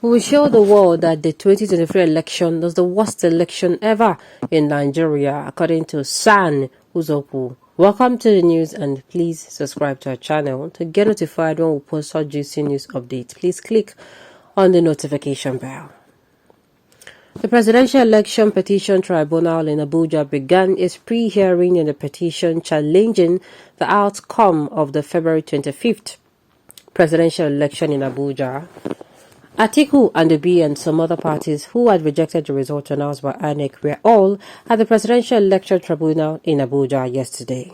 We will show the world that the 2023 election was the worst election ever in Nigeria, according to San Uzoku. Welcome to the news, and please subscribe to our channel to get notified when we post such juicy news updates. Please click on the notification bell. The Presidential Election Petition Tribunal in Abuja began its pre-hearing in the petition challenging the outcome of the February 25th presidential election in Abuja. Atiku and the B and some other parties who had rejected the result announced by INEC were all at the Presidential Election Tribunal in Abuja yesterday.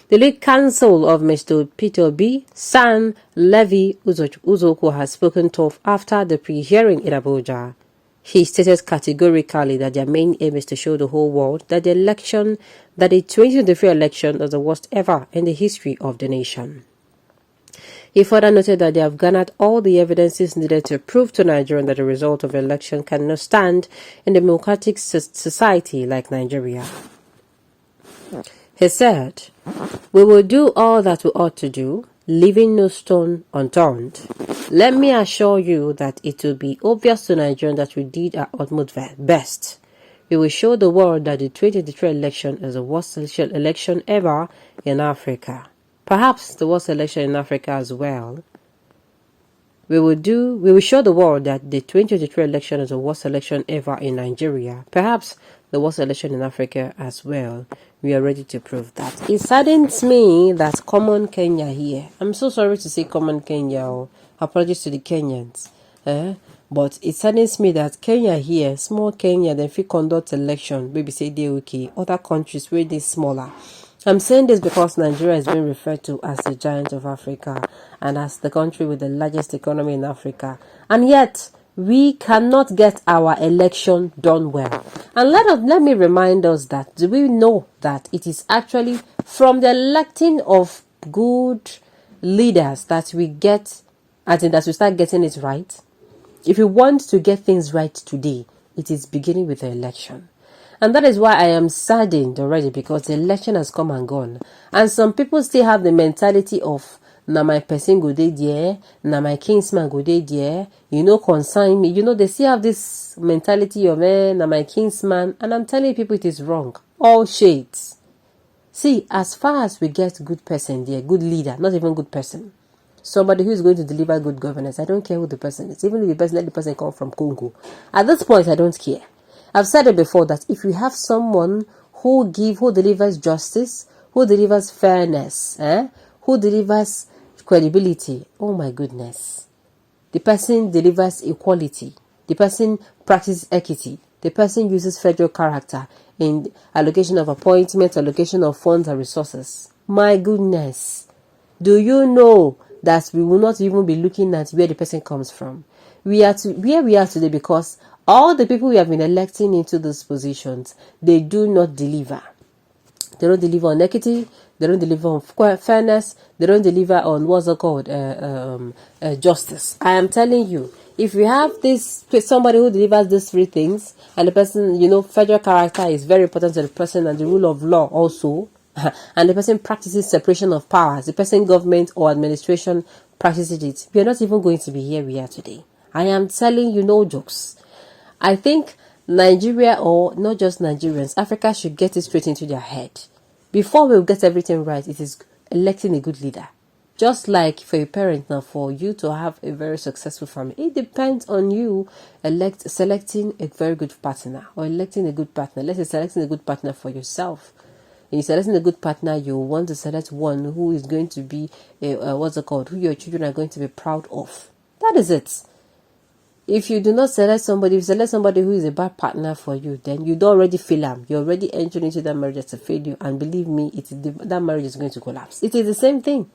The lead counsel of Mr. Peter B, San Levi Uzoku, has spoken tough after the pre-hearing in Abuja. He stated categorically that their main aim is to show the whole world that the 2023 election was the worst ever in the history of the nation. He further noted that they have garnered all the evidences needed to prove to Nigerians that the result of the election cannot stand in a democratic society like Nigeria. He said, "We will do all that we ought to do, leaving no stone unturned. Let me assure you that it will be obvious to Nigerians that we did our utmost best. We will show the world that the 2023 election is the worst election ever in Africa. Perhaps the worst election in Africa as well. We will show the world that the 2023 election is the worst election ever in Nigeria. Perhaps the worst election in Africa as well. We are ready to prove that." It saddens me that common Kenya here. I'm so sorry to say common Kenya. Apologies to the Kenyans. But it saddens me that Kenya here, small Kenya, then if we conduct election, maybe say they okay. Other countries where they smaller. I'm saying this because Nigeria is being referred to as the giant of Africa and as the country with the largest economy in Africa. And yet, we cannot get our election done well. And let me remind us that, do we know that it is actually from the electing of good leaders that we get, as in that we start getting it right? If we want to get things right today, it is beginning with the election. And that is why I am saddened already, because the election has come and gone. And some people still have the mentality of, na my person go dey there, na my kinsman go dey there, consign me. They still have this mentality of, na my kinsman. And I'm telling people it is wrong. All shades. See, as far as we get good person there, good leader, not even good person, somebody who is going to deliver good governance, I don't care who the person is. Even if let the person come from Congo. At this point, I don't care. I've said it before that if you have someone who delivers justice, who delivers fairness, who delivers credibility, oh my goodness. The person delivers equality. The person practices equity. The person uses federal character in allocation of appointments, allocation of funds and resources. My goodness. Do you know that we will not even be looking at where the person comes from? Where we are today because all the people we have been electing into those positions, they do not deliver. They don't deliver on equity. They don't deliver on fairness. They don't deliver on justice. I am telling you, if we have somebody who delivers these three things, and the person, federal character is very important to the person, and the rule of law also, and the person practices separation of powers, the person government or administration practices it, we are not even going to be here we are today. I am telling you, no jokes. I think Nigeria, or not just Nigerians, Africa should get it straight into their head. Before we get everything right, it is electing a good leader. Just like for a parent now, for you to have a very successful family, it depends on you selecting a very good partner or electing a good partner. Let's say selecting a good partner for yourself. When you're selecting a good partner, you want to select one who is going to be, who your children are going to be proud of. That is it. If you do not select somebody, if you select somebody who is a bad partner for you, then you don't already feel them. You're already entering into that marriage to fail you. And believe me, that marriage is going to collapse. It is the same thing.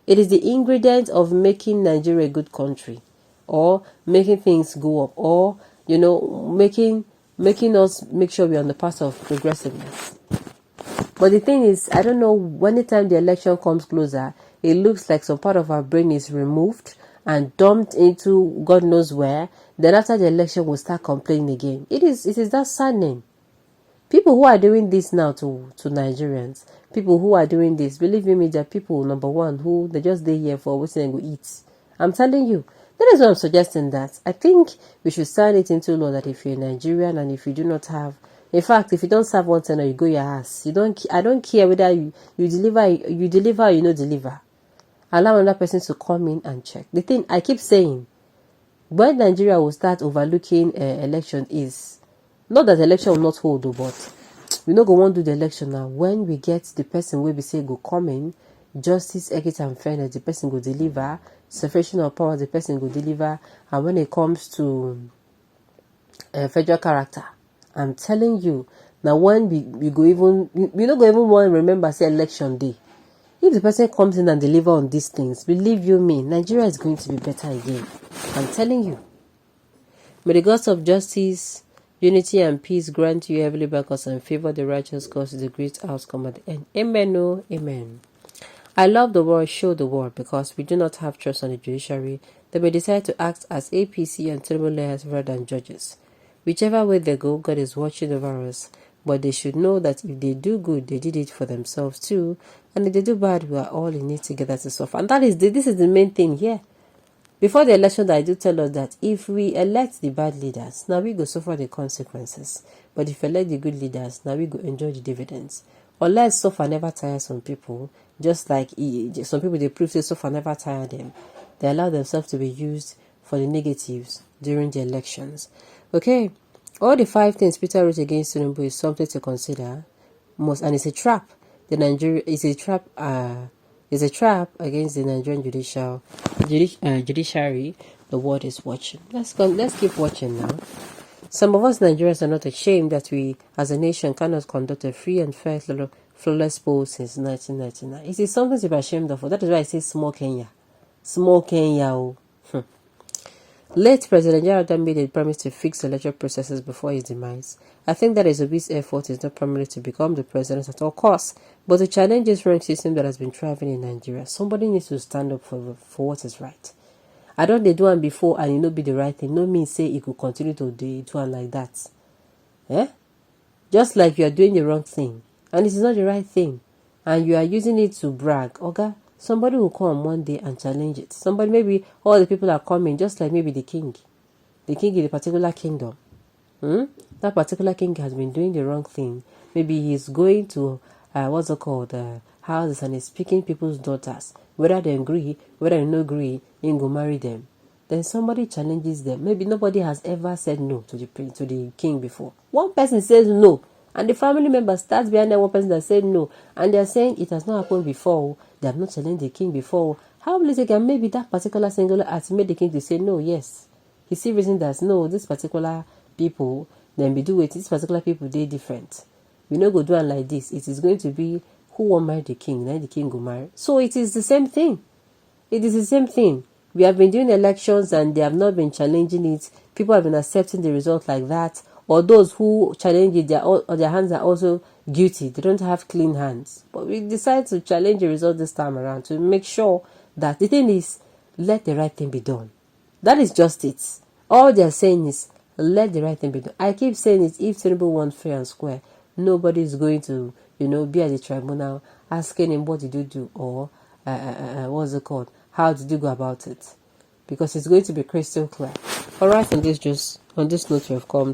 It is the ingredient of making Nigeria a good country, or making things go up, or, making us make sure we're on the path of progressiveness. But the thing is, I don't know, anytime the election comes closer, it looks like some part of our brain is removed and dumped into God knows where. Then after the election, we'll start complaining again. It is that saddening. People who are doing this now to Nigerians, people who are doing this, believe me, there are people, number one, who they just stay here for what they go eat. I'm telling you, That is why I'm suggesting that. I think we should sign it into law that if you're Nigerian and if you do not have, in fact, if you don't serve one tenor, you go your ass. You don't. I don't care whether you deliver, or you don't deliver. Allow another person to come in and check. The thing I keep saying, when Nigeria will start overlooking election is not that the election will not hold, but we no go want to do the election now. When we get the person where we say go come in, justice, equity, and fairness, the person go deliver. Separation of power, the person go deliver. And when it comes to federal character, I'm telling you now, when we go even, we don't go even want to remember say election day. If the person comes in and deliver on these things, believe you me, Nigeria is going to be better again. I'm telling you. May the gods of justice, unity, and peace grant you heavenly backers and favor the righteous cause the great outcome at the end. Amen. Oh, amen. I love the world, show the world, because we do not have trust on the judiciary. They may decide to act as APC and tribal lawyers rather than judges. Whichever way they go, God is watching over us. But they should know that if they do good, they did it for themselves too. And if they do bad, we are all in it together to suffer. And this is the main thing here. Before the election, I do tell us that if we elect the bad leaders, now we go suffer the consequences. But if we elect the good leaders, now we go enjoy the dividends. Unless suffer never tire some people, just like some people, they prove that suffer never tire them. They allow themselves to be used for the negatives during the elections. Okay, all the 5 things Peter wrote against Tinubu is something to consider. And it's a trap. The Nigeria is a trap. Is a trap against the Nigerian judiciary. The world is watching. Let's keep watching now. Some of us Nigerians are not ashamed that we, as a nation, cannot conduct a free and fair, flawless poll since 1999. It is something to be ashamed of. That is why I say small Kenya. Small Kenya. Oh. Late President Yar'Adua made a promise to fix the electoral processes before his demise. I think that his obese effort is not primarily to become the president at all costs, but to challenge this rank system that has been thriving in Nigeria. Somebody needs to stand up for what is right. I don't they do one before and it not be the right thing. No means say it could continue to do one like that. Just like you are doing the wrong thing and it is not the right thing and you are using it to brag. Okay? Somebody will come one day and challenge it. Somebody, maybe all the people are coming, just like maybe the king. The king in a particular kingdom. That particular king has been doing the wrong thing. Maybe he's going to, houses and is picking people's daughters. Whether they agree, whether they don't agree, he go marry them. Then somebody challenges them. Maybe nobody has ever said no to the king before. One person says no. And the family member starts behind that one person that said no. And they're saying it has not happened before. They have not challenged the king before. How will it take? Maybe that particular singular act made the king to say no, yes. He see reason that no, this particular people, then we do it. These particular people, they different. We no go do it like this. It is going to be who will marry the king, then the king will marry. So it is the same thing. It is the same thing. We have been doing elections and they have not been challenging it. People have been accepting the result like that. Or those who challenge it, their hands are also guilty. They don't have clean hands. But we decide to challenge the result this time around to make sure that the thing is, let the right thing be done. That is just it. All they are saying is, let the right thing be done. I keep saying it, if Tinubu wants fair and square, nobody is going to, be at the tribunal asking him what did you do or what's it called? How did you go about it? Because it's going to be crystal clear. Alright, on this note we have come